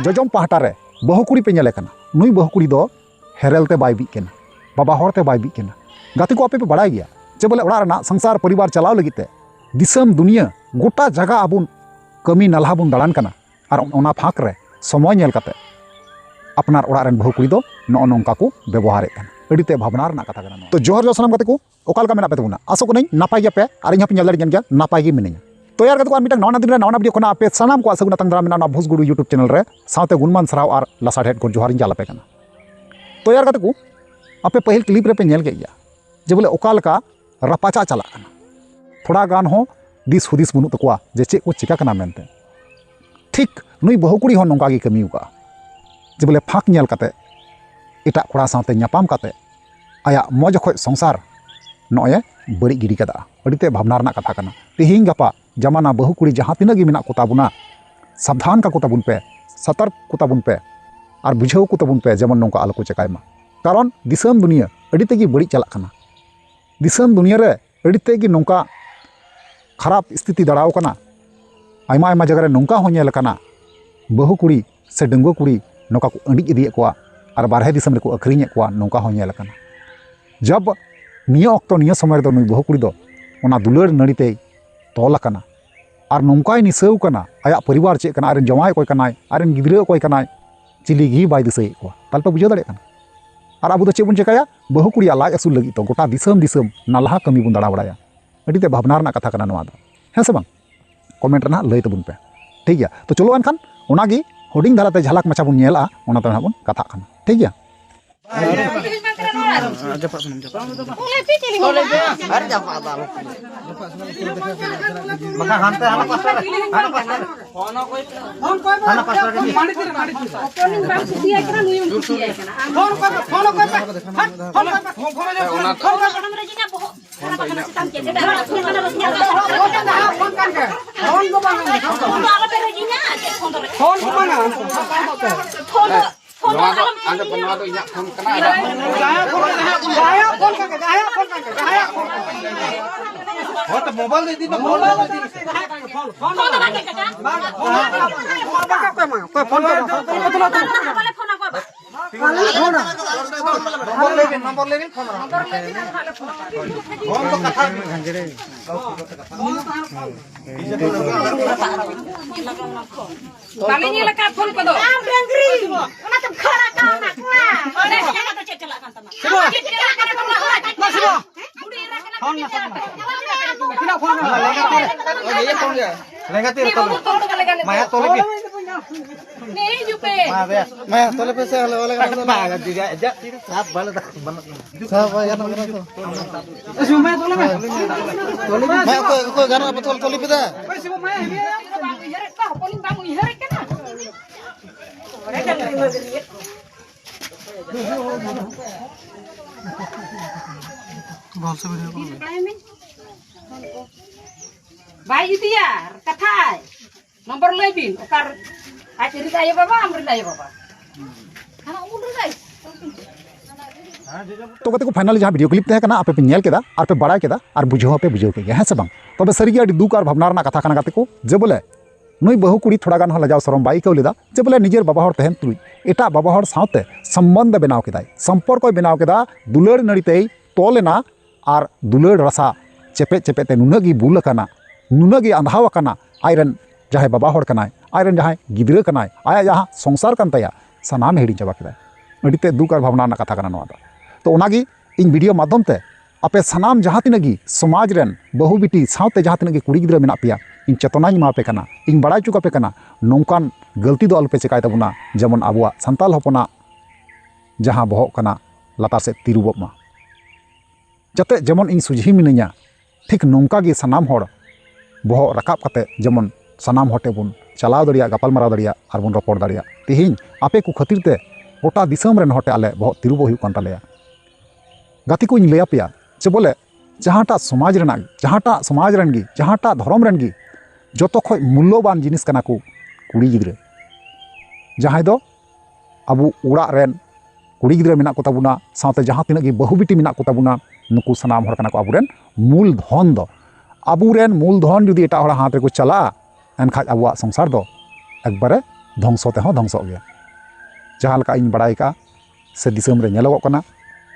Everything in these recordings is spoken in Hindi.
जोजम पहाटारे बहु कुड़ी पे नेले नुई बहु कुड़ी दो हेरेलते बाय बिक केना बाबा होरते बाय बिक केना गाते को आपे पे बड़ा गया जे बोले ओड़ा रना संसार परिवार चलाव लगिते दिसम दुनिया गोटा जगह आबुन कमी नालहा बुन दाड़ान कना और ओना फाक रे समय नेल काते अपनार ओड़ा रेन बहु कुड़ी दो नो नोंका को व्यवहार कना अड़ीते भावना रना कथा कना तो जोहर जो सनम गाते को ओकालका मेना पे तबुना आसो को नापाय गया पे और इन पे नेल गया नापाय गे मिनिया तो यार को मिटक नौना दिन रे नौना वीडियो को पे सानाम को सगुना तंग दारा भूस गुडू यूट्यूब चैनल रे साथे गुणमान सराव और लसाड़ हेड को जोहार जालापे कना तो यार को आपे पहल क्लिप रे पे नेल गया जे बोले ओकालका रपाचा चला कना थोड़ा गान हो दिस हुदिस बनु तकुआ जे चे को चिका कना मेनते ठीक नुई बहु कुड़ी हो नोंका गी कमी उका जे बोले फाक नेल काते एटा कोड़ा साथे न्यापाम काते आया मौज खो संसार नोए बड़ी गिरी कदा अड़ीते भावना रना कथा कना तिहिंग गपा जमाना बहु कुड़ी जहाँ तीना गी मेना को ताबुना सावधान का को ताबुन पे सतर्क को ताबुन पे और बुझाव को ताबुन पे जेमन नोंका आलो को चेकायमा कारण दिसम दुनिया अड़ीते गी बड़ी चला कना दिसम दुनिया रे अड़ीते गी नोंका खराब स्थिति दाड़ाव कना आयमा आयमा जगह रे नोंका हो नेल कना बहु कुड़ी से डंगुआ कुड़ी नोका को अंडी इदिए कोआ और बारहे दिसम रे को अखरिñe कोआ नोंका हो नेल कना जब निया ऑक्तो निया समय रे दो नुई बहु कुड़ी दो ओना दुलर नड़ीते तोल कना और नोंकाय निसाव कना आया परिवार चे कना आरेन जमाय कोय कनाय आरेन गिद्रा कोय कनाय चिली गी बाय दिसay कोआ तालपे बुझाव दाड़े कना और अब चे बन चेकाया बहु कुड़ी लाज आसुल लगी तो गोटा दिसम दिसम नालहा कमी बन दाड़ा बड़ाया अड़ीते भावना रना कथा कना नोआ दो हें से बांग कमेंट रना लय तबुन पे ठीक गया तो चलो एनखान ओनागी हुडिंग धाराते झलक माछा बन नेला ओना तो बन कथा खाना ठीक गया Baik itu ya, kata nomor lebih, okar akhirnya saya bapak, ambil saya bapak. Karena umur guys. तो कहते को फाइनली जहाँ वीडियो क्लिप तहे कना आपे पे नेल केदा और पे बड़ा केदा और बुझाव पे बुझाव के हैं से बांग तबे सरी अड़ी दुख और भावना रना कथा कना गाते को जे बोले नुई बहु कुड़ी थोड़ा गान लजाव सरम बाई कौ लेदा जे बोले निजेर बाबा हर तहन तुई एटा बाबा हर साथे संबंध बनाव केदाय संपर्क बनाव केदा दुलड़ नड़ीते तोलेना और दुलड़ रसा चेपे चेपे ते नुनगी बुल कना नुनगी अंधाव कना आयरन जहाँ बाबा हर कनाय आयरन जहाँ गिद्रा कनाय आया जहाँ संसार कन तया सानाम हेड़ी चाबा केदाय अड़ीते दुख और भावना रना कथा कना नोआ दो तो ओनागी इन वीडियो माध्यम ते आपे सानाम जहाँ तीनगी समाज रेन बहु बिटी साथे जहाँ तीनगी कुड़ी गिद्रा मेना पिया इन चेतनाኝ मापे कना इन बड़ा चुकापे कना नौकान गलती दो अलपे चिकाय तबुना जेमन आबुआ संताल हपना जहाँ बहक कना लातार से तिरुबब मा जाते जेमन इन सुझी मिनैया ठीक नौका गे सानाम हर बहक राकाब काते जेमन सानाम हटे बुन चलाव दड़िया गापाल माराव दड़िया और बुन रपड़ दड़िया तिहिन आपे को खातिर ते गोटा दिसम रेन हटे आले बहक तिरुब हुई कान तालेया गाती को लैया पेया जे बोले जहाँटा समाज रेना जहाँटा समाज रेन गी जहाँटा धर्म रेन गी जतो खय मूल्यवान जिनिस कना को कुड़ी गिद्रा जहाँ दो अबू ओड़ा रेन कुड़ी गिद्रा मेना को ताबुना साथे जहाँ तीना गी बहु बिटी मेना को ताबुना नुकु सनाम हर कना को आबुरेन मूल धन दो आबुरेन मूल धन जुदी एटा हर हाथ रे को चला एनखाज आबुआ संसार दो एकबारे ध्वंस तेहो ध्वंस गया जहाँ लका इन बड़ाई का से दिसम रे नेलोगो कना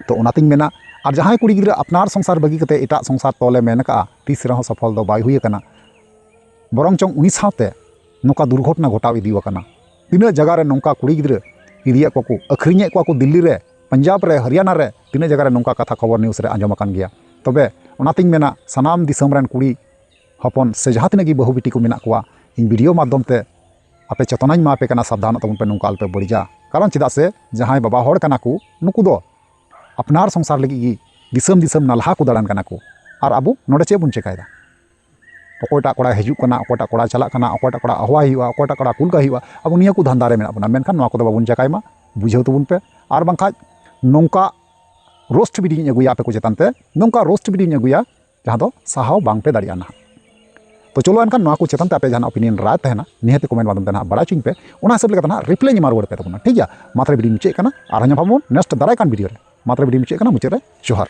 तो ओनातिन मेना और जहाँ कुड़ी गिद्रा अपनार संसार बगी कते एटा संसार तोले मेन का तीस रहो सफल दो बाय हुई कना बरंग चों उनी साथे नोका दुर्घटना घटाव इदी वकना तीना जगह रे नोका कुड़ी गिद्रा इदिया को अखरिñe को दिल्ली रे पंजाब रे हरियाणा रे तीना जगह रे नोका कथा खबर न्यूज़ रे आंजम अकान गया तबे ओनातिन मेना सनाम दिसम रेन कुड़ी हपन से जहाँ तिना गी बहु बिटी को मेना कोआ इन वीडियो माध्यम ते आपे चेतनाñ मा पे कना सावधान तबन पे नोका अल्पे बड़िजा कारण चेदा से जहाँ बाबा हड़ कना को नुकु दो अपनार संसार लगी गी दिसम दिसम नालहा को दाड़ान कना को और आबो नोडे चे बुन चेकायदा अकोटा कोड़ा हिजुक कना अकोटा कोड़ा चला कना अकोटा कोड़ा अहवा हुआ अकोटा कोड़ा कुलका हुआ अब निया को धंधा रे मेना बना मेनखान नोआ को बाबुन चेकायमा बुझाव तबुन पे और बांखा नोंका रोस्ट वीडियो अगुया पे को चेतन ते नोंका रोस्ट वीडियो अगुया जहाँ दो साहाव बांग पे दाड़िया ना तो चलो एनखान नोआ को चेतन ते आपे जहां ओपिनियन राय तहना निहते कमेंट माध्यम ते ना बड़ा चिंग पे ओना हिसाब लेका ना रिप्लाई ᱧᱟᱢᱟ ᱨᱩᱣᱟᱹᱲ पे तबना ठीक गया मात्र वीडियो मुचे कना और हम नेक्स्ट दाराय कान वीडियो रे मात्र वीडियो मुचे कना मुचे रे जोहार।